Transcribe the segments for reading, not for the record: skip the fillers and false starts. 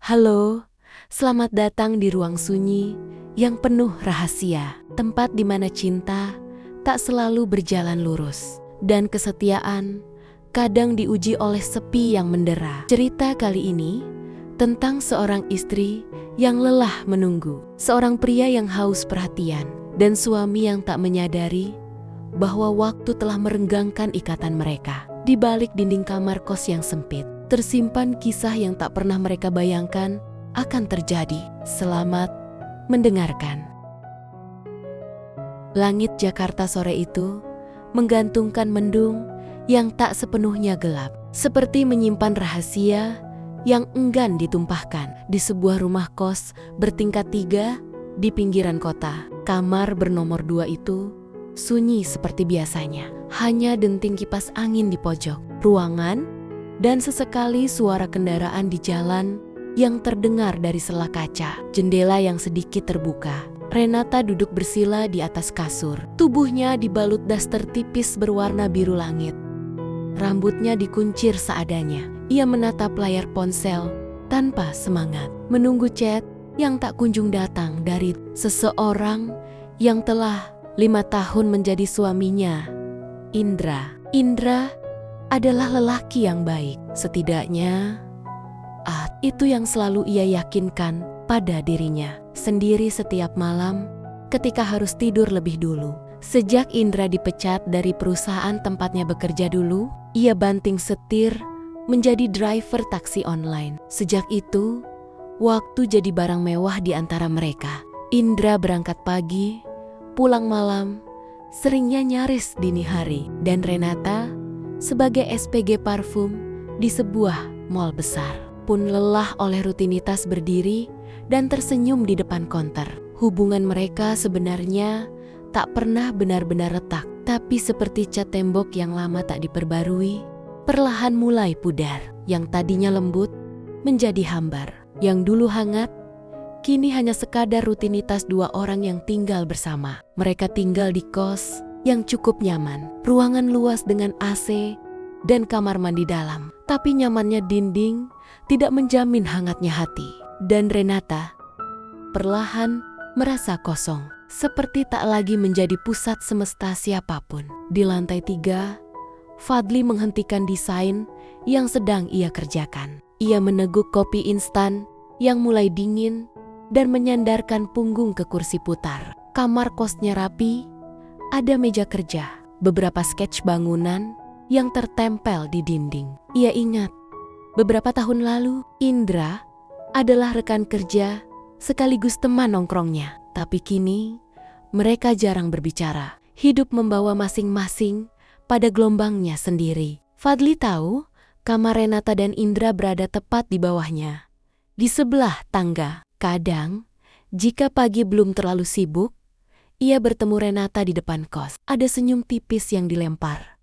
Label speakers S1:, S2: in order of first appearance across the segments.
S1: Halo, selamat datang di ruang sunyi yang penuh rahasia. Tempat di mana cinta tak selalu berjalan lurus dan kesetiaan kadang diuji oleh sepi yang mendera. Cerita kali ini tentang seorang istri yang lelah menunggu, seorang pria yang haus perhatian, dan suami yang tak menyadari bahwa waktu telah merenggangkan ikatan mereka. Di balik dinding kamar kos yang sempit, tersimpan kisah yang tak pernah mereka bayangkan akan terjadi. Selamat mendengarkan. Langit Jakarta sore itu menggantungkan mendung yang tak sepenuhnya gelap, seperti menyimpan rahasia yang enggan ditumpahkan. Di sebuah rumah kos bertingkat 3 di pinggiran kota, kamar bernomor 2 itu sunyi seperti biasanya. Hanya denting kipas angin di pojok ruangan dan sesekali suara kendaraan di jalan yang terdengar dari sela kaca. Jendela yang sedikit terbuka. Renata duduk bersila di atas kasur. Tubuhnya dibalut daster tipis berwarna biru langit. Rambutnya dikuncir seadanya. Ia menatap layar ponsel tanpa semangat, menunggu chat yang tak kunjung datang dari seseorang yang telah 5 tahun menjadi suaminya, Indra. Indra adalah lelaki yang baik. Setidaknya, itu yang selalu ia yakinkan pada dirinya sendiri setiap malam ketika harus tidur lebih dulu. Sejak Indra dipecat dari perusahaan tempatnya bekerja dulu, ia banting setir menjadi driver taksi online. Sejak itu, waktu jadi barang mewah di antara mereka. Indra berangkat pagi, pulang malam, seringnya nyaris dini hari, dan Renata sebagai SPG parfum di sebuah mall besar pun lelah oleh rutinitas berdiri dan tersenyum di depan konter. Hubungan mereka sebenarnya tak pernah benar-benar retak, tapi seperti cat tembok yang lama tak diperbarui, perlahan mulai pudar. Yang tadinya lembut menjadi hambar, yang dulu hangat kini hanya sekadar rutinitas 2 orang yang tinggal bersama. Mereka tinggal di kos yang cukup nyaman, ruangan luas dengan AC dan kamar mandi dalam. Tapi nyamannya dinding tidak menjamin hangatnya hati. Dan Renata perlahan merasa kosong, seperti tak lagi menjadi pusat semesta siapapun. Di lantai 3, Fadli menghentikan desain yang sedang ia kerjakan. Ia meneguk kopi instan yang mulai dingin dan menyandarkan punggung ke kursi putar. Kamar kosnya rapi, ada meja kerja, beberapa sketch bangunan yang tertempel di dinding. Ia ingat, beberapa tahun lalu Indra adalah rekan kerja sekaligus teman nongkrongnya. Tapi kini mereka jarang berbicara. Hidup membawa masing-masing pada gelombangnya sendiri. Fadli tahu kamar Renata dan Indra berada tepat di bawahnya, di sebelah tangga. Kadang, jika pagi belum terlalu sibuk, ia bertemu Renata di depan kos. Ada senyum tipis yang dilempar.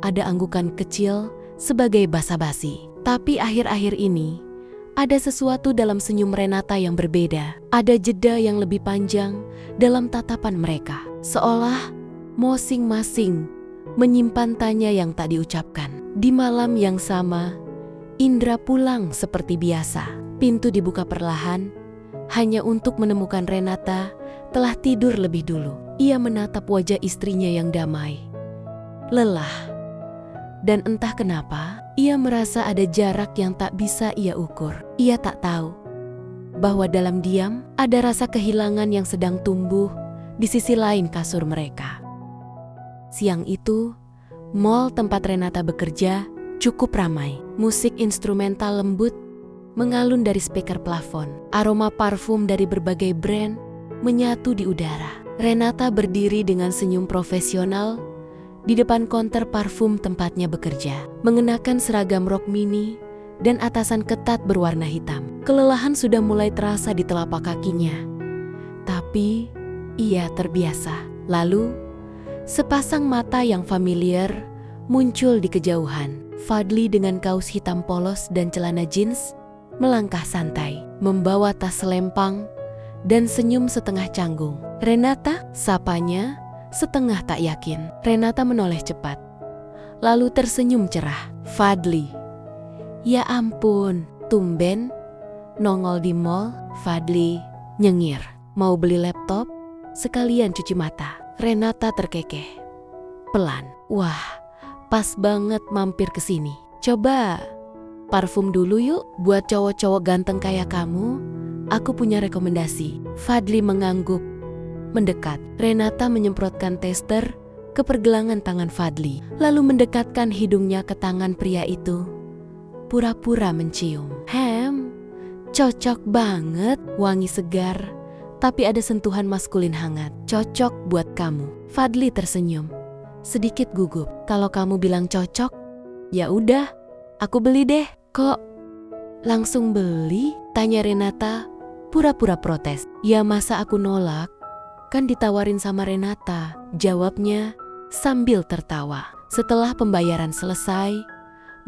S1: Ada anggukan kecil sebagai basa-basi. Tapi akhir-akhir ini, ada sesuatu dalam senyum Renata yang berbeda. Ada jeda yang lebih panjang dalam tatapan mereka. Seolah masing-masing menyimpan tanya yang tak diucapkan. Di malam yang sama, Indra pulang seperti biasa. Pintu dibuka perlahan, hanya untuk menemukan Renata telah tidur lebih dulu. Ia menatap wajah istrinya yang damai, lelah, dan entah kenapa, ia merasa ada jarak yang tak bisa ia ukur. Ia tak tahu bahwa dalam diam ada rasa kehilangan yang sedang tumbuh di sisi lain kasur mereka. Siang itu, mall tempat Renata bekerja cukup ramai. Musik instrumental lembut mengalun dari speaker plafon. Aroma parfum dari berbagai brand menyatu di udara. Renata berdiri dengan senyum profesional di depan konter parfum tempatnya bekerja, mengenakan seragam rok mini dan atasan ketat berwarna hitam. Kelelahan sudah mulai terasa di telapak kakinya, tapi ia terbiasa. Lalu, sepasang mata yang familiar muncul di kejauhan. Fadli dengan kaos hitam polos dan celana jeans melangkah santai, membawa tas selempang dan senyum setengah canggung. "Renata?" sapanya setengah tak yakin. Renata menoleh cepat, lalu tersenyum cerah. "Fadli." "Ya ampun, tumben Nongol di mall, Fadli nyengir. Mau beli laptop, sekalian cuci mata. Renata terkekeh. Pelan. Wah, pas banget mampir ke sini. Coba parfum dulu yuk. Buat cowok-cowok ganteng kayak kamu, aku punya rekomendasi. Fadli mengangguk, mendekat. Renata menyemprotkan tester ke pergelangan tangan Fadli, lalu mendekatkan hidungnya ke tangan pria itu. Pura-pura mencium. Cocok banget, wangi segar, tapi ada sentuhan maskulin hangat. Cocok buat kamu. Fadli tersenyum, sedikit gugup. Kalau kamu bilang cocok, ya udah, aku beli deh. Kok langsung beli? Tanya Renata, pura-pura protes. Ya masa aku nolak? Kan ditawarin sama Renata, jawabnya sambil tertawa. Setelah pembayaran selesai,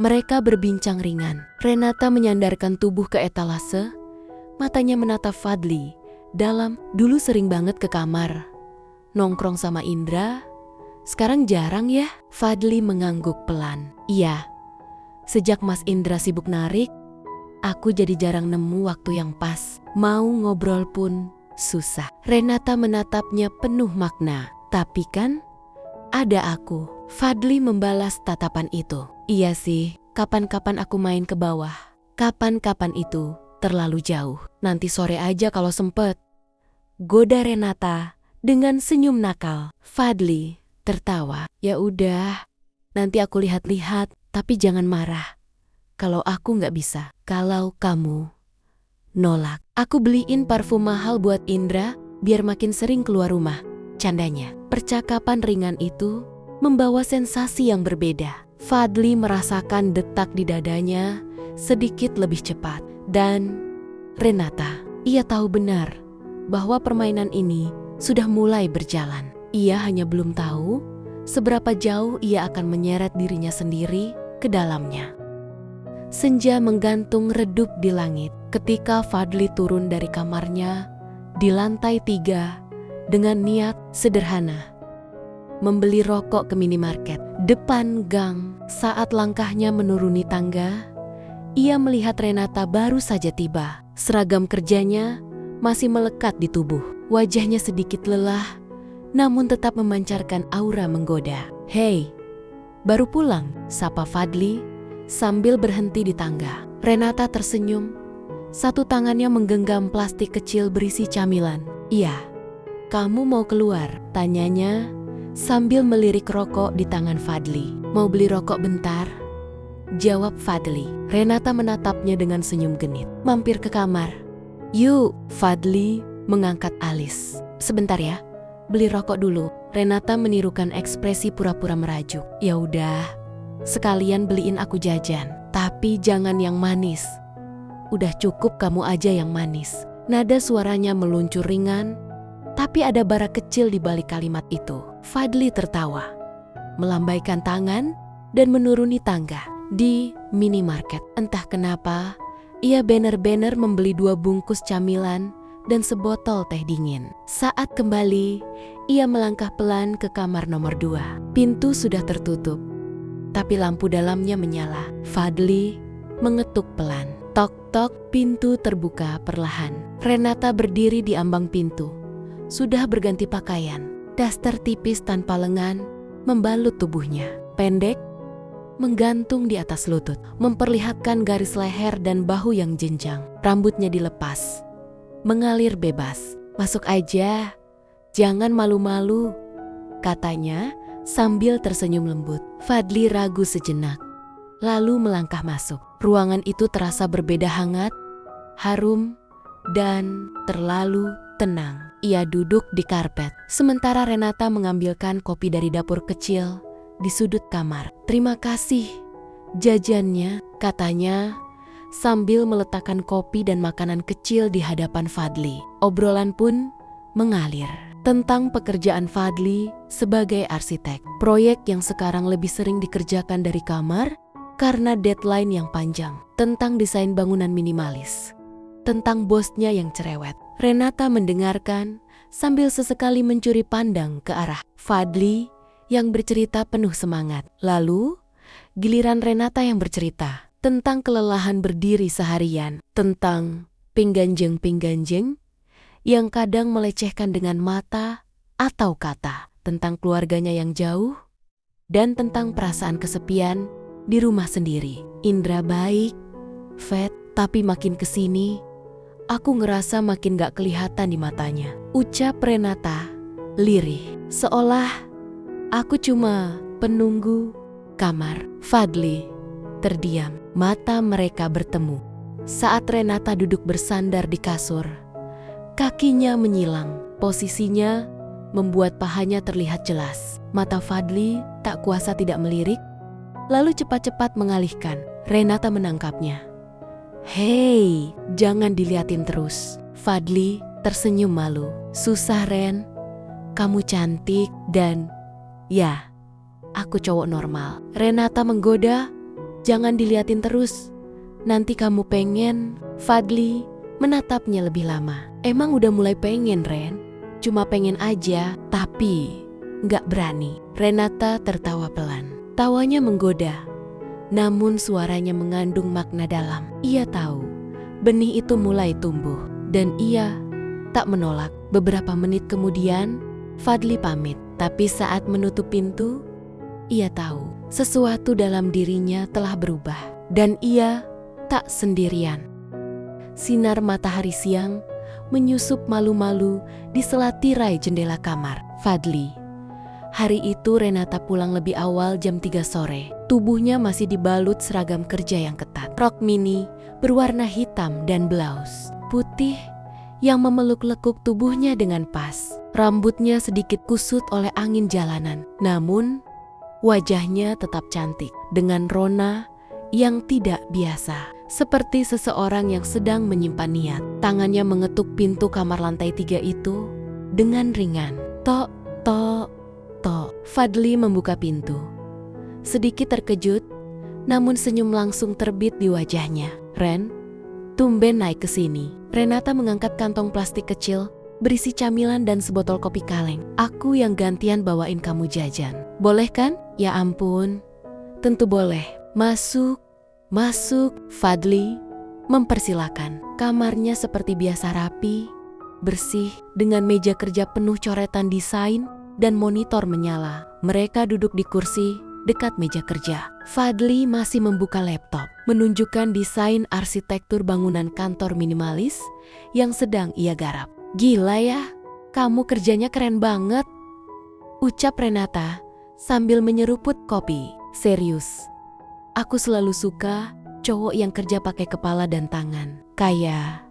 S1: mereka berbincang ringan. Renata menyandarkan tubuh ke etalase, matanya menatap Fadli dalam. Dulu sering banget ke kamar, nongkrong sama Indra, sekarang jarang ya? Fadli mengangguk pelan. Iya, sejak Mas Indra sibuk narik, aku jadi jarang nemu waktu yang pas. Mau ngobrol pun susah. Renata menatapnya penuh makna. Tapi kan ada aku. Fadli membalas tatapan itu. Iya sih, kapan-kapan aku main ke bawah. Kapan-kapan itu terlalu jauh. Nanti sore aja kalau sempet. Goda Renata dengan senyum nakal. Fadli tertawa. Ya udah, nanti aku lihat-lihat, tapi jangan marah. Kalau aku nggak bisa, kalau kamu nolak. Aku beliin parfum mahal buat Indra biar makin sering keluar rumah. Candanya. Percakapan ringan itu membawa sensasi yang berbeda. Fadli merasakan detak di dadanya sedikit lebih cepat. Dan Renata, ia tahu benar bahwa permainan ini sudah mulai berjalan. Ia hanya belum tahu seberapa jauh ia akan menyeret dirinya sendiri ke dalamnya. Senja menggantung redup di langit ketika Fadli turun dari kamarnya di lantai 3 dengan niat sederhana. Membeli rokok ke minimarket depan gang. Saat langkahnya menuruni tangga, ia melihat Renata baru saja tiba. Seragam kerjanya masih melekat di tubuh. Wajahnya sedikit lelah, namun tetap memancarkan aura menggoda. Hei, baru pulang? Sapa Fadli sambil berhenti di tangga. Renata tersenyum. Satu tangannya menggenggam plastik kecil berisi camilan. Iya, kamu mau keluar? Tanyanya sambil melirik rokok di tangan Fadli. Mau beli rokok bentar? Jawab Fadli. Renata menatapnya dengan senyum genit. Mampir ke kamar. Yuk. Fadli mengangkat alis. Sebentar ya, beli rokok dulu. Renata menirukan ekspresi pura-pura merajuk. Ya udah, sekalian beliin aku jajan. Tapi jangan yang manis. Udah cukup kamu aja yang manis. Nada suaranya meluncur ringan, tapi ada bara kecil di balik kalimat itu. Fadli tertawa, melambaikan tangan dan menuruni tangga. Di minimarket, entah kenapa, ia bener-bener membeli 2 bungkus camilan dan sebotol teh dingin. Saat kembali, ia melangkah pelan ke kamar nomor 2. Pintu sudah tertutup, tapi lampu dalamnya menyala. Fadli mengetuk pelan. Tok-tok, pintu terbuka perlahan. Renata berdiri di ambang pintu. Sudah berganti pakaian. Daster tipis tanpa lengan membalut tubuhnya. Pendek, menggantung di atas lutut, memperlihatkan garis leher dan bahu yang jenjang. Rambutnya dilepas, mengalir bebas. Masuk aja, jangan malu-malu, katanya sambil tersenyum lembut. Fadli ragu sejenak, lalu melangkah masuk. Ruangan itu terasa berbeda hangat, harum, dan terlalu tenang. Ia duduk di karpet, sementara Renata mengambilkan kopi dari dapur kecil di sudut kamar. Terima kasih jajannya, katanya sambil meletakkan kopi dan makanan kecil di hadapan Fadli. Obrolan pun mengalir tentang pekerjaan Fadli sebagai arsitek. Proyek yang sekarang lebih sering dikerjakan dari kamar karena deadline yang panjang. Tentang desain bangunan minimalis. Tentang bosnya yang cerewet. Renata mendengarkan sambil sesekali mencuri pandang ke arah Fadli yang bercerita penuh semangat. Lalu, giliran Renata yang bercerita tentang kelelahan berdiri seharian, tentang pengganjeng-pengganjeng yang kadang melecehkan dengan mata atau kata tentang keluarganya yang jauh dan tentang perasaan kesepian di rumah sendiri. Indra baik, Fat, tapi makin kesini, aku ngerasa makin gak kelihatan di matanya. Ucap Renata, lirih, seolah aku cuma penunggu kamar. Fadli terdiam, mata mereka bertemu. Saat Renata duduk bersandar di kasur, kakinya menyilang, posisinya membuat pahanya terlihat jelas. Mata Fadli tak kuasa tidak melirik, lalu cepat-cepat mengalihkan. Renata menangkapnya. Hei, jangan diliatin terus. Fadli tersenyum malu. Susah, Ren. Kamu cantik dan ya, aku cowok normal. Renata menggoda, jangan diliatin terus. Nanti kamu pengen. Fadli menatapnya lebih lama. Emang udah mulai pengen, Ren? Cuma pengen aja, tapi nggak berani. Renata tertawa pelan. Tawanya menggoda, namun suaranya mengandung makna dalam. Ia tahu benih itu mulai tumbuh dan ia tak menolak. Beberapa menit kemudian, Fadli pamit. Tapi saat menutup pintu, ia tahu sesuatu dalam dirinya telah berubah dan ia tak sendirian. Sinar matahari siang menyusup malu-malu di sela tirai jendela kamar Fadli. Hari itu Renata pulang lebih awal jam 3 sore. Tubuhnya masih dibalut seragam kerja yang ketat. Rok mini berwarna hitam dan blaus putih yang memeluk-lekuk tubuhnya dengan pas. Rambutnya sedikit kusut oleh angin jalanan. Namun wajahnya tetap cantik dengan rona yang tidak biasa. Seperti seseorang yang sedang menyimpan niat. Tangannya mengetuk pintu kamar lantai 3 itu dengan ringan. Tok, tok, tok. Fadli membuka pintu. Sedikit terkejut, namun senyum langsung terbit di wajahnya. Ren, tumben naik ke sini. Renata mengangkat kantong plastik kecil berisi camilan dan sebotol kopi kaleng. Aku yang gantian bawain kamu jajan. Boleh kan? Ya ampun, tentu boleh. Masuk. Masuk, Fadli mempersilakan. Kamarnya seperti biasa rapi, bersih, dengan meja kerja penuh coretan desain dan monitor menyala. Mereka duduk di kursi dekat meja kerja. Fadli masih membuka laptop, menunjukkan desain arsitektur bangunan kantor minimalis yang sedang ia garap. Gila ya, kamu kerjanya keren banget, ucap Renata sambil menyeruput kopi. Serius. Aku selalu suka cowok yang kerja pakai kepala dan tangan. Kayak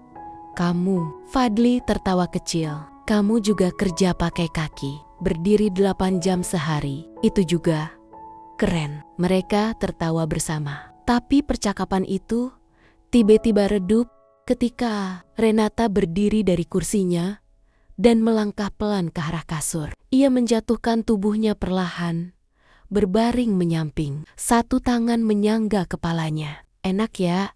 S1: kamu. Fadli tertawa kecil. Kamu juga kerja pakai kaki. Berdiri 8 jam sehari. Itu juga keren. Mereka tertawa bersama. Tapi percakapan itu tiba-tiba redup ketika Renata berdiri dari kursinya dan melangkah pelan ke arah kasur. Ia menjatuhkan tubuhnya perlahan, berbaring menyamping. Satu tangan menyangga kepalanya. Enak ya,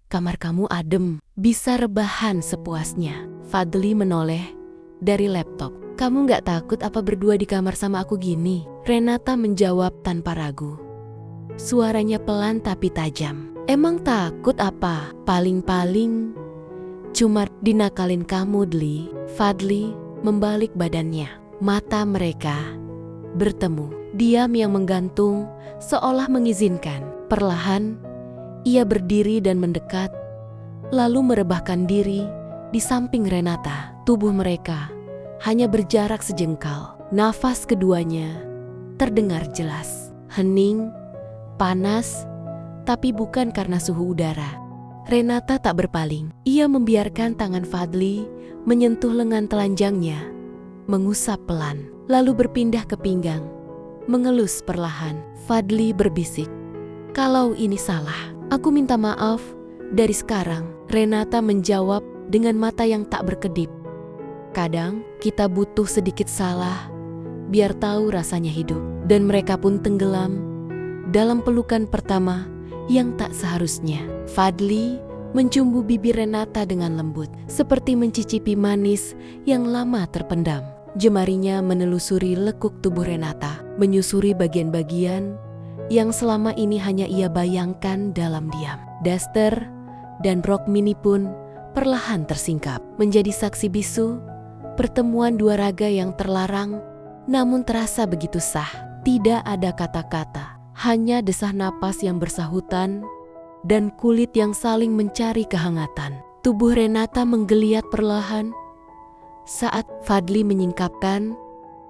S1: kamar kamu adem, bisa rebahan sepuasnya. Fadli menoleh dari laptop. Kamu gak takut apa berdua di kamar sama aku gini? Renata menjawab tanpa ragu. Suaranya pelan tapi tajam. Emang takut apa? Paling-paling cuma dinakalin kamu, Dli. Fadli membalik badannya. Mata mereka bertemu. Diam yang menggantung seolah mengizinkan. Perlahan, ia berdiri dan mendekat, lalu merebahkan diri di samping Renata. Tubuh mereka hanya berjarak sejengkal. Nafas keduanya terdengar jelas. Hening, panas, tapi bukan karena suhu udara. Renata tak berpaling. Ia membiarkan tangan Fadli menyentuh lengan telanjangnya, mengusap pelan, lalu berpindah ke pinggang, mengelus perlahan. Fadli berbisik, kalau ini salah, aku minta maaf dari sekarang. Renata menjawab dengan mata yang tak berkedip. Kadang kita butuh sedikit salah biar tahu rasanya hidup. Dan mereka pun tenggelam dalam pelukan pertama yang tak seharusnya. Fadli mencumbu bibir Renata dengan lembut, seperti mencicipi manis yang lama terpendam. Jemarinya menelusuri lekuk tubuh Renata, menyusuri bagian-bagian yang selama ini hanya ia bayangkan dalam diam. Daster dan rok mini pun perlahan tersingkap. Menjadi saksi bisu, pertemuan dua raga yang terlarang namun terasa begitu sah. Tidak ada kata-kata, hanya desah napas yang bersahutan dan kulit yang saling mencari kehangatan. Tubuh Renata menggeliat perlahan saat Fadli menyingkapkan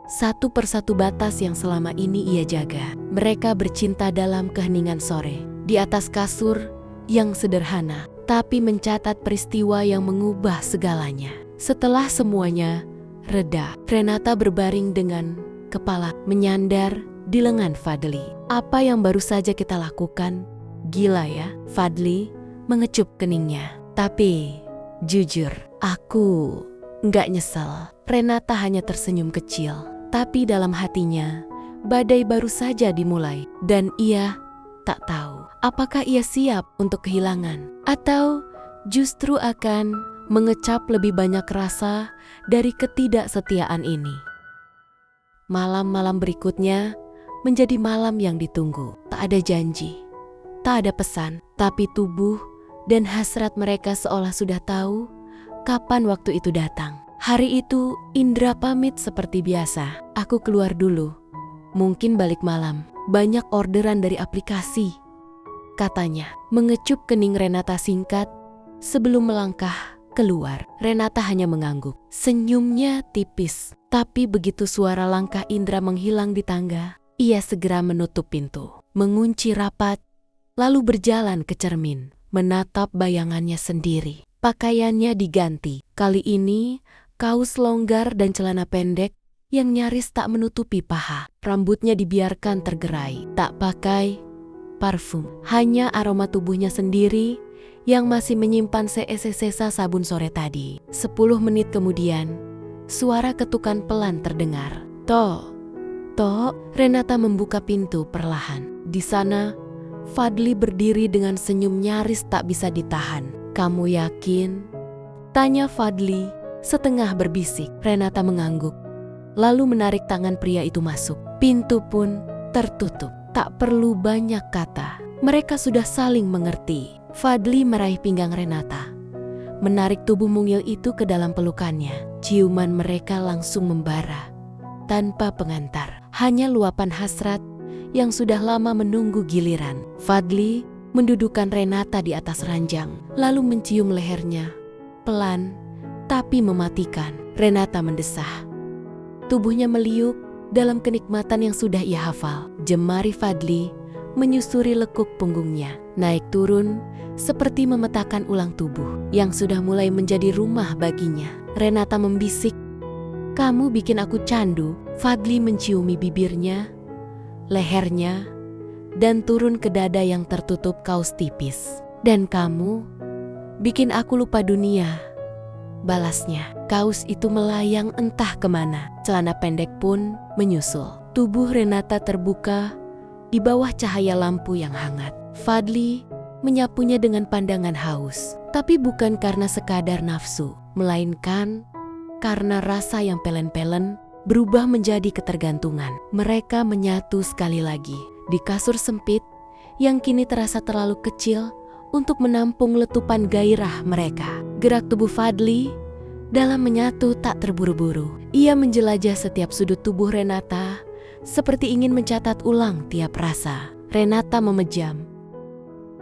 S1: satu persatu batas yang selama ini ia jaga. Mereka bercinta dalam keheningan sore, di atas kasur yang sederhana, tapi mencatat peristiwa yang mengubah segalanya. Setelah semuanya reda, Renata berbaring dengan kepala menyandar di lengan Fadli. Apa yang baru saja kita lakukan? Gila ya? Fadli mengecup keningnya. Tapi jujur, aku nggak nyesel. Renata hanya tersenyum kecil. Tapi dalam hatinya, badai baru saja dimulai. Dan ia tak tahu apakah ia siap untuk kehilangan atau justru akan mengecap lebih banyak rasa dari ketidaksetiaan ini. Malam-malam berikutnya menjadi malam yang ditunggu. Tak ada janji, tak ada pesan, tapi tubuh dan hasrat mereka seolah sudah tahu kapan waktu itu datang. Hari itu Indra pamit seperti biasa. Aku keluar dulu, mungkin balik malam. Banyak orderan dari aplikasi, katanya. Mengecup kening Renata singkat sebelum melangkah keluar. Renata hanya mengangguk. Senyumnya tipis. Tapi begitu suara langkah Indra menghilang di tangga, ia segera menutup pintu, mengunci rapat, lalu berjalan ke cermin, menatap bayangannya sendiri. Pakaiannya diganti. Kali ini kaos longgar dan celana pendek yang nyaris tak menutupi paha. Rambutnya dibiarkan tergerai, tak pakai parfum. Hanya aroma tubuhnya sendiri yang masih menyimpan sisa sabun sore tadi. 10 menit kemudian, suara ketukan pelan terdengar. Tok, Renata membuka pintu perlahan. Di sana, Fadli berdiri dengan senyum nyaris tak bisa ditahan. Kamu yakin? Tanya Fadli, setengah berbisik. Renata mengangguk, lalu menarik tangan pria itu masuk. Pintu pun tertutup. Tak perlu banyak kata, mereka sudah saling mengerti. Fadli meraih pinggang Renata, menarik tubuh mungil itu ke dalam pelukannya. Ciuman mereka langsung membara, tanpa pengantar. Hanya luapan hasrat yang sudah lama menunggu giliran. Fadli mendudukkan Renata di atas ranjang, lalu mencium lehernya, pelan tapi mematikan. Renata mendesah. Tubuhnya meliuk dalam kenikmatan yang sudah ia hafal. Jemari Fadli menyusuri lekuk punggungnya, naik turun seperti memetakan ulang tubuh yang sudah mulai menjadi rumah baginya. Renata membisik, "Kamu bikin aku candu." Fadli menciumi bibirnya, lehernya, dan turun ke dada yang tertutup kaos tipis. "Dan kamu bikin aku lupa dunia," balasnya. Kaos itu melayang entah kemana. Celana pendek pun menyusul. Tubuh Renata terbuka di bawah cahaya lampu yang hangat. Fadli menyapunya dengan pandangan haus. Tapi bukan karena sekadar nafsu, melainkan karena rasa yang pelen-pelen berubah menjadi ketergantungan. Mereka menyatu sekali lagi di kasur sempit yang kini terasa terlalu kecil untuk menampung letupan gairah mereka. Gerak tubuh Fadli dalam menyatu tak terburu-buru. Ia menjelajah setiap sudut tubuh Renata seperti ingin mencatat ulang tiap rasa. Renata memejam,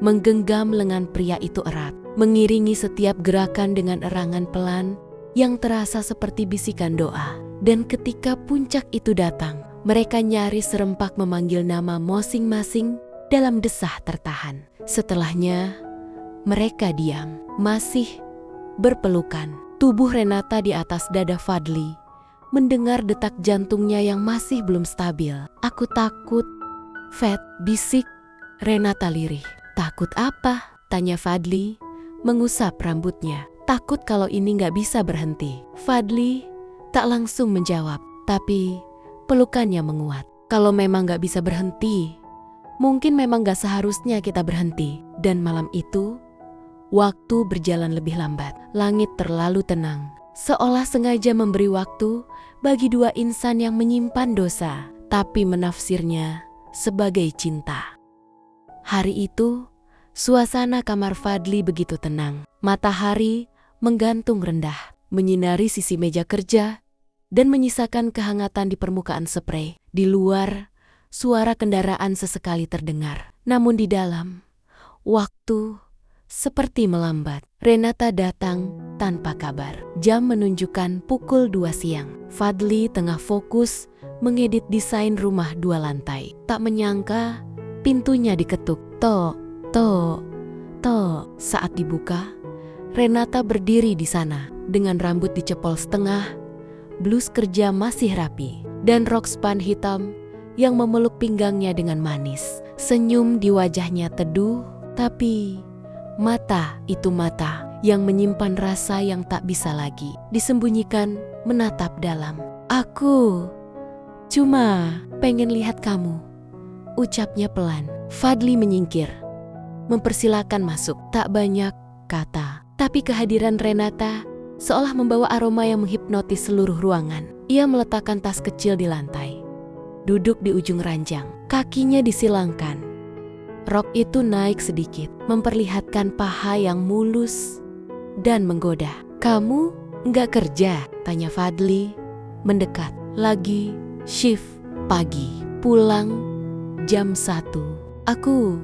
S1: menggenggam lengan pria itu erat, mengiringi setiap gerakan dengan erangan pelan yang terasa seperti bisikan doa. Dan ketika puncak itu datang, mereka nyaris serempak memanggil nama masing-masing dalam desah tertahan. Setelahnya, mereka diam, masih berpelukan. Tubuh Renata di atas dada Fadli mendengar detak jantungnya yang masih belum stabil. "Aku takut, Fat," bisik Renata lirih. "Takut apa?" tanya Fadli, mengusap rambutnya. "Takut kalau ini gak bisa berhenti." Fadli tak langsung menjawab, tapi pelukannya menguat. "Kalau memang gak bisa berhenti, mungkin memang gak seharusnya kita berhenti." Dan malam itu, waktu berjalan lebih lambat. Langit terlalu tenang, seolah sengaja memberi waktu bagi dua insan yang menyimpan dosa, tapi menafsirnya sebagai cinta. Hari itu, suasana kamar Fadli begitu tenang. Matahari menggantung rendah, menyinari sisi meja kerja, dan menyisakan kehangatan di permukaan spray. Di luar, suara kendaraan sesekali terdengar. Namun di dalam, waktu seperti melambat. Renata datang tanpa kabar. Jam menunjukkan pukul 2 siang. Fadli tengah fokus mengedit desain rumah 2 lantai. Tak menyangka, pintunya diketuk. Tok, tok, tok. Saat dibuka, Renata berdiri di sana dengan rambut dicepol setengah, blus kerja masih rapi, dan rok span hitam yang memeluk pinggangnya dengan manis. Senyum di wajahnya teduh, tapi mata itu mata yang menyimpan rasa yang tak bisa lagi disembunyikan, menatap dalam. Aku cuma pengen lihat kamu, ucapnya pelan. Fadli menyingkir, mempersilakan masuk. Tak banyak kata, tapi kehadiran Renata seolah membawa aroma yang menghipnotis seluruh ruangan. Ia meletakkan tas kecil di lantai, duduk di ujung ranjang, kakinya disilangkan. Rok itu naik sedikit, memperlihatkan paha yang mulus dan menggoda. Kamu nggak kerja? Tanya Fadli, mendekat. Lagi shift pagi, pulang jam 1. Aku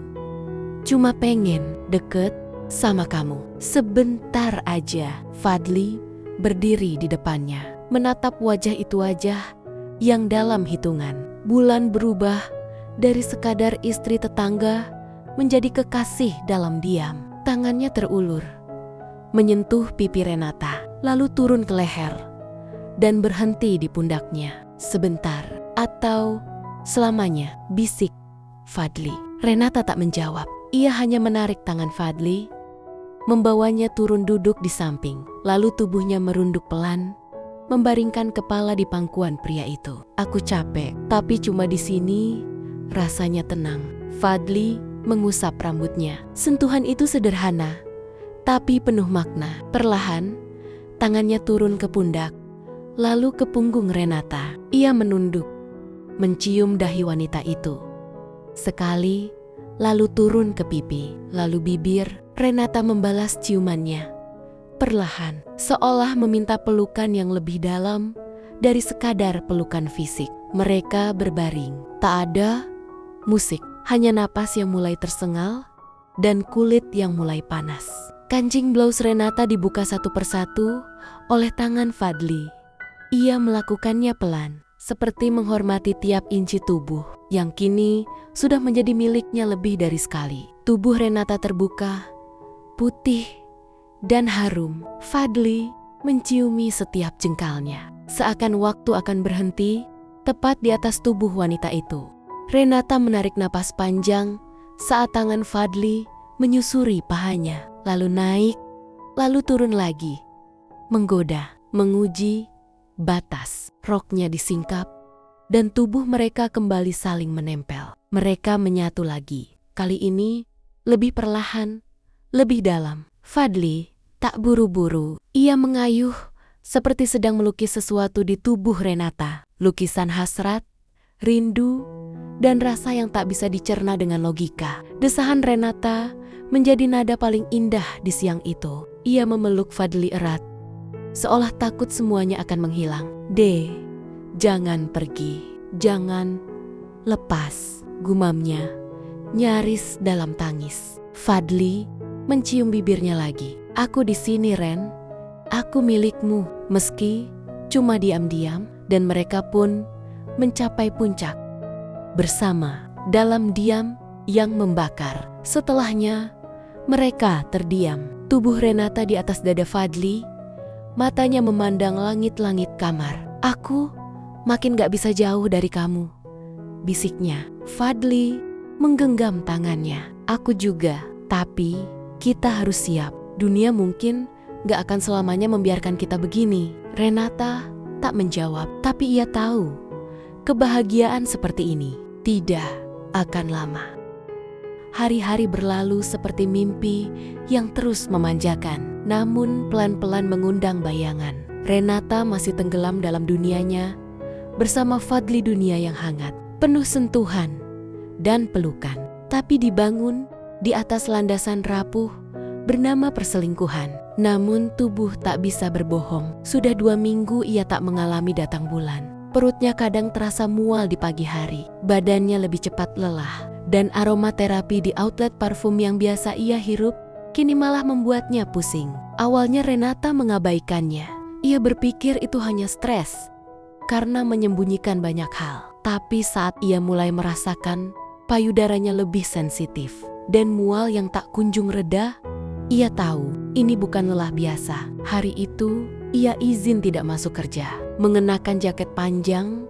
S1: cuma pengen deket sama kamu. Sebentar aja. Fadli berdiri di depannya, menatap wajah itu wajah yang dalam hitungan bulan berubah dari sekadar istri tetangga menjadi kekasih dalam diam. Tangannya terulur, menyentuh pipi Renata, lalu turun ke leher dan berhenti di pundaknya. Sebentar atau selamanya, bisik Fadli. Renata tak menjawab. Ia hanya menarik tangan Fadli, membawanya turun duduk di samping, lalu tubuhnya merunduk pelan, membaringkan kepala di pangkuan pria itu. Aku capek, tapi cuma di sini rasanya tenang. Fadli mengusap rambutnya. Sentuhan itu sederhana, tapi penuh makna. Perlahan, tangannya turun ke pundak, lalu ke punggung Renata. Ia menunduk, mencium dahi wanita itu. Sekali, lalu turun ke pipi, lalu bibir. Renata membalas ciumannya. Perlahan, seolah meminta pelukan yang lebih dalam dari sekadar pelukan fisik. Mereka berbaring. Tak ada musik, hanya napas yang mulai tersengal dan kulit yang mulai panas. Kancing blus Renata dibuka satu persatu oleh tangan Fadli. Ia melakukannya pelan, seperti menghormati tiap inci tubuh yang kini sudah menjadi miliknya lebih dari sekali. Tubuh Renata terbuka, putih dan harum. Fadli menciumi setiap jengkalnya, seakan waktu akan berhenti tepat di atas tubuh wanita itu. Renata menarik napas panjang saat tangan Fadli menyusuri pahanya, lalu naik, lalu turun lagi, menggoda, menguji batas. Roknya disingkap, dan tubuh mereka kembali saling menempel. Mereka menyatu lagi, kali ini lebih perlahan, lebih dalam. Fadli tak buru-buru. Ia mengayuh seperti sedang melukis sesuatu di tubuh Renata. Lukisan hasrat, rindu, dan rasa yang tak bisa dicerna dengan logika. Desahan Renata menjadi nada paling indah di siang itu. Ia memeluk Fadli erat, seolah takut semuanya akan menghilang. Jangan pergi, jangan lepas, gumamnya, nyaris dalam tangis. Fadli mencium bibirnya lagi. Aku di sini, Ren. Aku milikmu. Meski cuma diam-diam, dan mereka pun mencapai puncak bersama dalam diam yang membakar. Setelahnya, mereka terdiam. Tubuh Renata di atas dada Fadli, matanya memandang langit-langit kamar. Aku makin gak bisa jauh dari kamu, bisiknya. Fadli menggenggam tangannya. Aku juga, tapi kita harus siap. Dunia mungkin gak akan selamanya membiarkan kita begini. Renata tak menjawab, tapi ia tahu kebahagiaan seperti ini tidak akan lama. Hari-hari berlalu seperti mimpi yang terus memanjakan, namun pelan-pelan mengundang bayangan. Renata masih tenggelam dalam dunianya, bersama Fadli dunia yang hangat, penuh sentuhan dan pelukan. Tapi dibangun di atas landasan rapuh bernama perselingkuhan. Namun tubuh tak bisa berbohong. Sudah 2 minggu ia tak mengalami datang bulan. Perutnya kadang terasa mual di pagi hari. Badannya lebih cepat lelah. Dan aromaterapi di outlet parfum yang biasa ia hirup kini malah membuatnya pusing. Awalnya Renata mengabaikannya. Ia berpikir itu hanya stres karena menyembunyikan banyak hal. Tapi saat ia mulai merasakan payudaranya lebih sensitif dan mual yang tak kunjung reda, ia tahu ini bukan lelah biasa. Hari itu ia izin tidak masuk kerja, mengenakan jaket panjang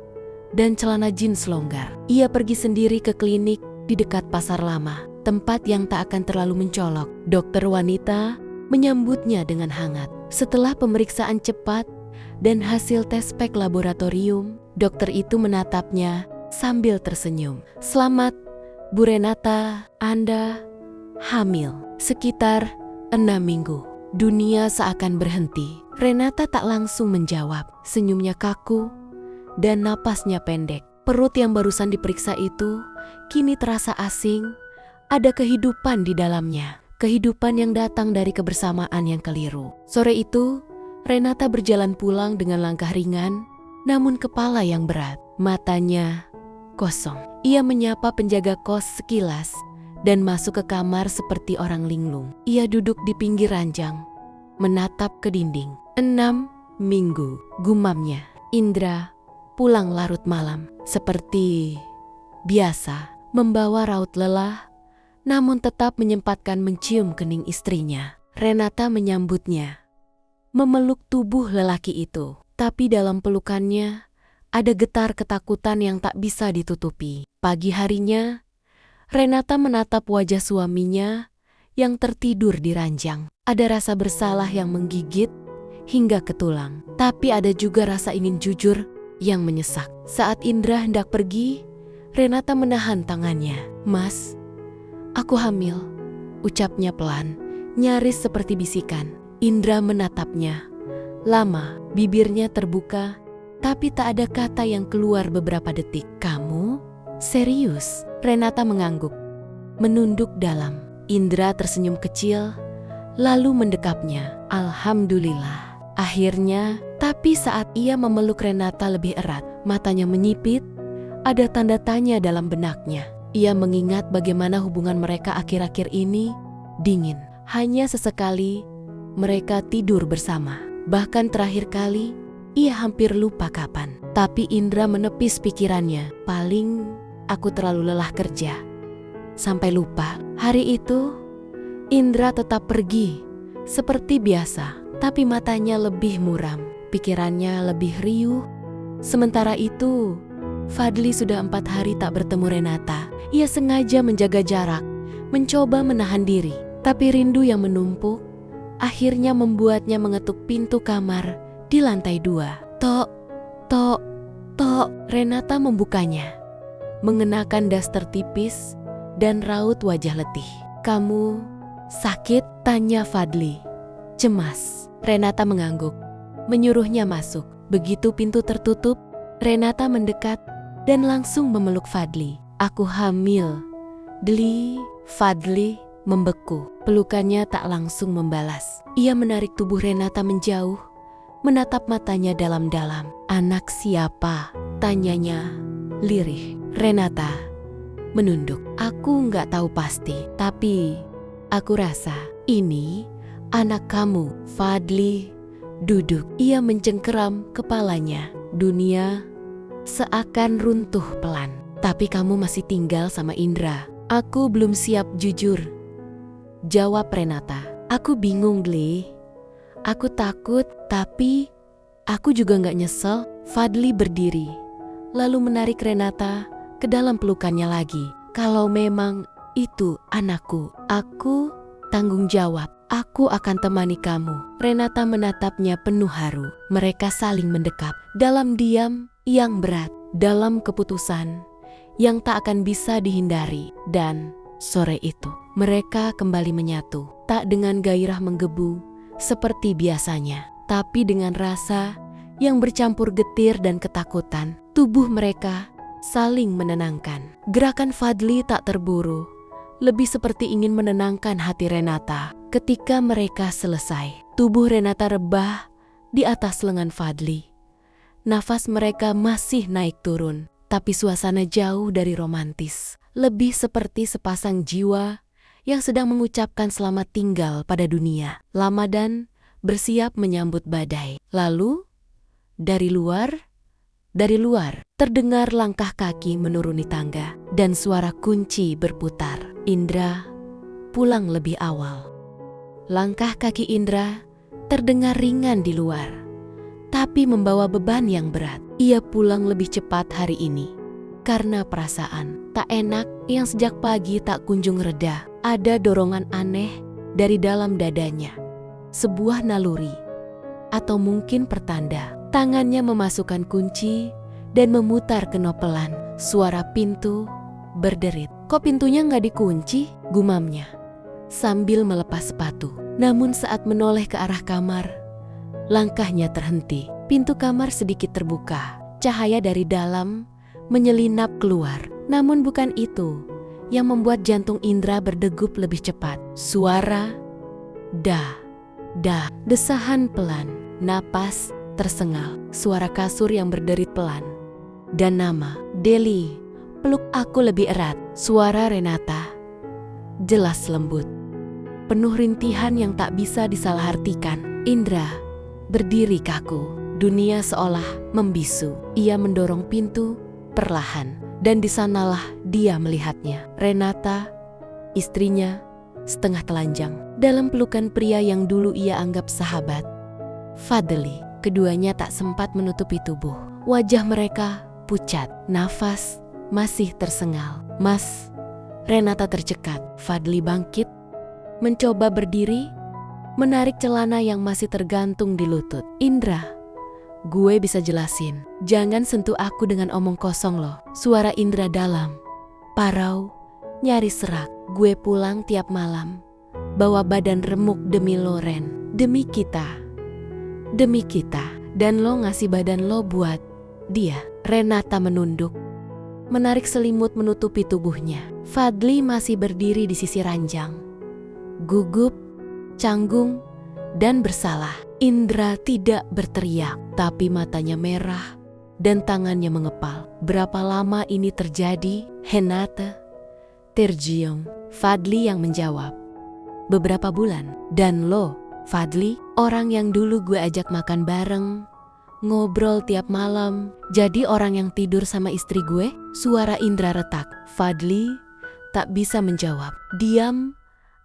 S1: dan celana jeans longgar. Ia pergi sendiri ke klinik di dekat pasar lama, tempat yang tak akan terlalu mencolok. Dokter wanita menyambutnya dengan hangat. Setelah pemeriksaan cepat dan hasil tes pack laboratorium, dokter itu menatapnya sambil tersenyum. "Selamat, Bu Renata, Anda hamil sekitar 6 minggu." Dunia seakan berhenti. Renata tak langsung menjawab. Senyumnya kaku dan napasnya pendek. Perut yang barusan diperiksa itu kini terasa asing. Ada kehidupan di dalamnya. Kehidupan yang datang dari kebersamaan yang keliru. Sore itu, Renata berjalan pulang dengan langkah ringan, namun kepala yang berat. Matanya kosong. Ia menyapa penjaga kos sekilas dan masuk ke kamar seperti orang linglung. Ia duduk di pinggir ranjang, menatap ke dinding. 6 minggu, gumamnya. Indra pulang larut malam. Seperti biasa, membawa raut lelah, namun tetap menyempatkan mencium kening istrinya. Renata menyambutnya, memeluk tubuh lelaki itu. Tapi dalam pelukannya, ada getar ketakutan yang tak bisa ditutupi. Pagi harinya, Renata menatap wajah suaminya yang tertidur di ranjang. Ada rasa bersalah yang menggigit hingga ke tulang. Tapi ada juga rasa ingin jujur yang menyesak. Saat Indra hendak pergi, Renata menahan tangannya. "Mas, aku hamil," ucapnya pelan, nyaris seperti bisikan. Indra menatapnya. Lama, bibirnya terbuka, tapi tak ada kata yang keluar beberapa detik. "Kamu? Serius?" Renata mengangguk, menunduk dalam. Indra tersenyum kecil, lalu mendekapnya. "Alhamdulillah." Akhirnya, tapi saat ia memeluk Renata lebih erat, matanya menyipit, ada tanda tanya dalam benaknya. Ia mengingat bagaimana hubungan mereka akhir-akhir ini dingin. Hanya sesekali mereka tidur bersama. Bahkan terakhir kali, ia hampir lupa kapan. Tapi Indra menepis pikirannya. "Paling aku terlalu lelah kerja sampai lupa." Hari itu, Indra tetap pergi seperti biasa. Tapi matanya lebih muram, pikirannya lebih riuh. Sementara itu, Fadli sudah 4 hari tak bertemu Renata. Ia sengaja menjaga jarak, mencoba menahan diri. Tapi rindu yang menumpuk akhirnya membuatnya mengetuk pintu kamar di lantai 2. "Tok, tok, tok." Renata membukanya, mengenakan daster tipis dan raut wajah letih. "Kamu sakit?" tanya Fadli, cemas. Renata mengangguk, menyuruhnya masuk. Begitu pintu tertutup, Renata mendekat dan langsung memeluk Fadli. "Aku hamil, Dli." Fadli membeku, pelukannya tak langsung membalas. Ia menarik tubuh Renata menjauh, menatap matanya dalam-dalam. "Anak siapa?" tanyanya lirih. Renata menunduk. "Aku nggak tahu pasti, tapi aku rasa ini anak kamu." Fadli duduk. Ia mencengkeram kepalanya. Dunia seakan runtuh pelan. "Tapi kamu masih tinggal sama Indra." "Aku belum siap jujur," jawab Renata. "Aku bingung, Dli. Aku takut, tapi aku juga gak nyesel." Fadli berdiri, lalu menarik Renata ke dalam pelukannya lagi. "Kalau memang itu anakku, aku tanggung jawab. Aku akan temani kamu." Renata menatapnya penuh haru. Mereka saling mendekap dalam diam yang berat, dalam keputusan yang tak akan bisa dihindari. Dan sore itu, mereka kembali menyatu. Tak dengan gairah menggebu seperti biasanya, tapi dengan rasa yang bercampur getir dan ketakutan. Tubuh mereka saling menenangkan. Gerakan Fadli tak terburu, lebih seperti ingin menenangkan hati Renata. Ketika mereka selesai, Tubuh Renata rebah di atas lengan Fadli. Nafas mereka masih naik turun, tapi suasana jauh dari romantis. Lebih seperti sepasang jiwa yang sedang mengucapkan selamat tinggal pada dunia lama dan bersiap menyambut badai. Lalu, dari luar, terdengar langkah kaki menuruni tangga dan suara kunci berputar. Indra pulang lebih awal. Langkah kaki Indra terdengar ringan di luar, tapi membawa beban yang berat. Ia pulang lebih cepat hari ini karena perasaan tak enak yang sejak pagi tak kunjung reda. Ada dorongan aneh dari dalam dadanya, sebuah naluri, atau mungkin pertanda. Tangannya memasukkan kunci dan memutar knopelan. Suara pintu berderit. "Kok pintunya nggak dikunci?" gumamnya sambil melepas sepatu. Namun saat menoleh ke arah kamar, langkahnya terhenti. Pintu kamar sedikit terbuka. Cahaya dari dalam menyelinap keluar. Namun bukan itu yang membuat jantung Indra berdegup lebih cepat. Suara dah, desahan pelan, napas tersengal, suara kasur yang berderit pelan, dan nama, "Deli, peluk aku lebih erat." Suara Renata jelas lembut, penuh rintihan yang tak bisa disalahartikan. Indra berdiri kaku, dunia seolah membisu. Ia mendorong pintu perlahan, dan di sanalah dia melihatnya. Renata, istrinya, setengah telanjang dalam pelukan pria yang dulu ia anggap sahabat, Fadli. Keduanya tak sempat menutupi tubuh. Wajah mereka pucat, nafas masih tersengal. "Mas." Renata tercekat. Fadli bangkit, mencoba berdiri, menarik celana yang masih tergantung di lutut. "Indra, gue bisa jelasin. Jangan sentuh aku dengan omong kosong loh." Suara Indra dalam, parau, nyaris serak. "Gue pulang tiap malam, bawa badan remuk demi lo, Ren. Demi kita. Dan lo ngasih badan lo buat dia." Renata menunduk, menarik selimut menutupi tubuhnya. Fadli masih berdiri di sisi ranjang, gugup, canggung, dan bersalah. Indra tidak berteriak, tapi matanya merah dan tangannya mengepal. "Berapa lama ini terjadi, Renata?" terjiung Fadli yang menjawab, "Beberapa bulan." "Dan lo, Fadli, orang yang dulu gue ajak makan bareng, ngobrol tiap malam, jadi orang yang tidur sama istri gue?" Suara Indra retak. Fadli tak bisa menjawab. Diam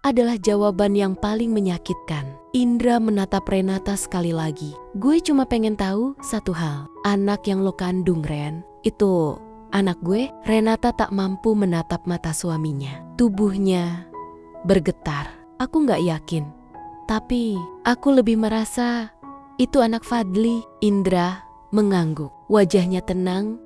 S1: adalah jawaban yang paling menyakitkan. Indra menatap Renata sekali lagi. "Gue cuma pengen tahu satu hal. Anak yang lo kandung, Ren, itu anak gue?" Renata tak mampu menatap mata suaminya. Tubuhnya bergetar. "Aku nggak yakin. Tapi aku lebih merasa itu anak Fadli." Indra mengangguk. Wajahnya tenang,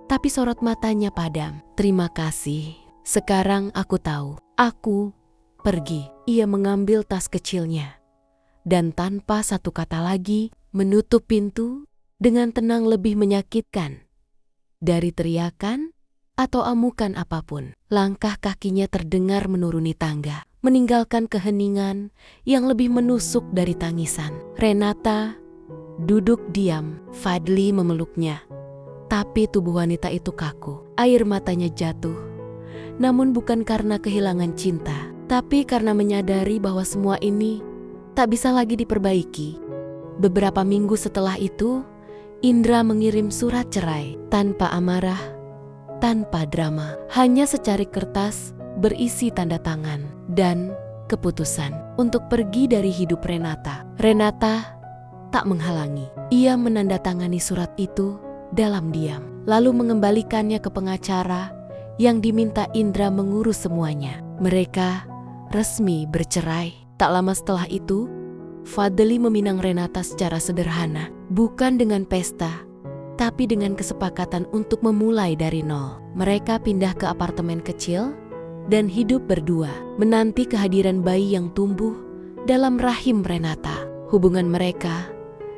S1: tapi sorot matanya padam. "Terima kasih. Sekarang aku tahu. Aku pergi." Ia mengambil tas kecilnya, dan tanpa satu kata lagi menutup pintu dengan tenang lebih menyakitkan dari teriakan atau amukan apapun. Langkah kakinya terdengar menuruni tangga, meninggalkan keheningan yang lebih menusuk dari tangisan. Renata duduk diam. Fadli memeluknya, tapi tubuh wanita itu kaku. Air matanya jatuh, namun bukan karena kehilangan cinta, tapi karena menyadari bahwa semua ini tak bisa lagi diperbaiki. Beberapa minggu setelah itu, Indra mengirim surat cerai tanpa amarah, tanpa drama, hanya secarik kertas berisi tanda tangan dan keputusan untuk pergi dari hidup Renata. Renata tak menghalangi. Ia menandatangani surat itu dalam diam, lalu mengembalikannya ke pengacara yang diminta Indra mengurus semuanya. Mereka resmi bercerai. Tak lama setelah itu, Fadli meminang Renata secara sederhana, bukan dengan pesta, tapi dengan kesepakatan untuk memulai dari nol. Mereka pindah ke apartemen kecil dan hidup berdua, menanti kehadiran bayi yang tumbuh dalam rahim Renata. Hubungan mereka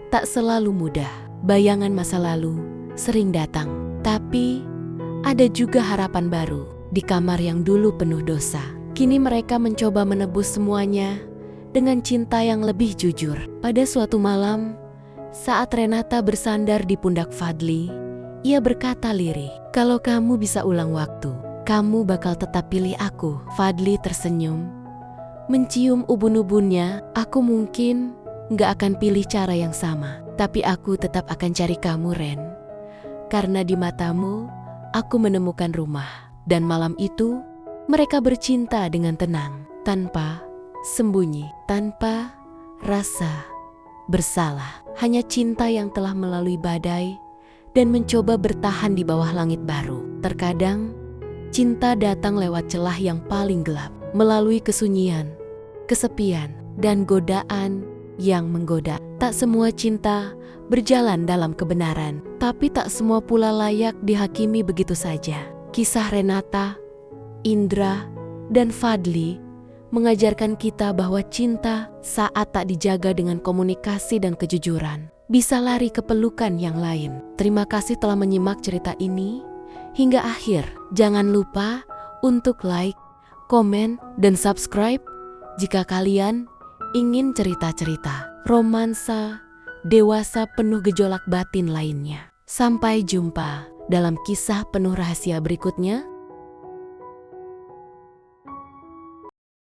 S1: tak selalu mudah. Bayangan masa lalu sering datang, tapi ada juga harapan baru. Di kamar yang dulu penuh dosa, kini mereka mencoba menebus semuanya dengan cinta yang lebih jujur. Pada suatu malam, saat Renata bersandar di pundak Fadli, ia berkata lirih, "Kalau kamu bisa ulang waktu, kamu bakal tetap pilih aku." Fadli tersenyum, mencium ubun-ubunnya. "Aku mungkin gak akan pilih cara yang sama, tapi aku tetap akan cari kamu, Ren. Karena di matamu, aku menemukan rumah." Dan malam itu, mereka bercinta dengan tenang, tanpa sembunyi, tanpa rasa bersalah. Hanya cinta yang telah melalui badai dan mencoba bertahan di bawah langit baru. Terkadang, cinta datang lewat celah yang paling gelap, melalui kesunyian, kesepian, dan godaan yang menggoda. Tak semua cinta berjalan dalam kebenaran, tapi tak semua pula layak dihakimi begitu saja. Kisah Renata, Indra, dan Fadli mengajarkan kita bahwa cinta saat tak dijaga dengan komunikasi dan kejujuran bisa lari ke pelukan yang lain. Terima kasih telah menyimak cerita ini hingga akhir. Jangan lupa untuk like, komen, dan subscribe jika kalian ingin cerita-cerita romansa dewasa penuh gejolak batin lainnya. Sampai jumpa dalam kisah penuh rahasia berikutnya.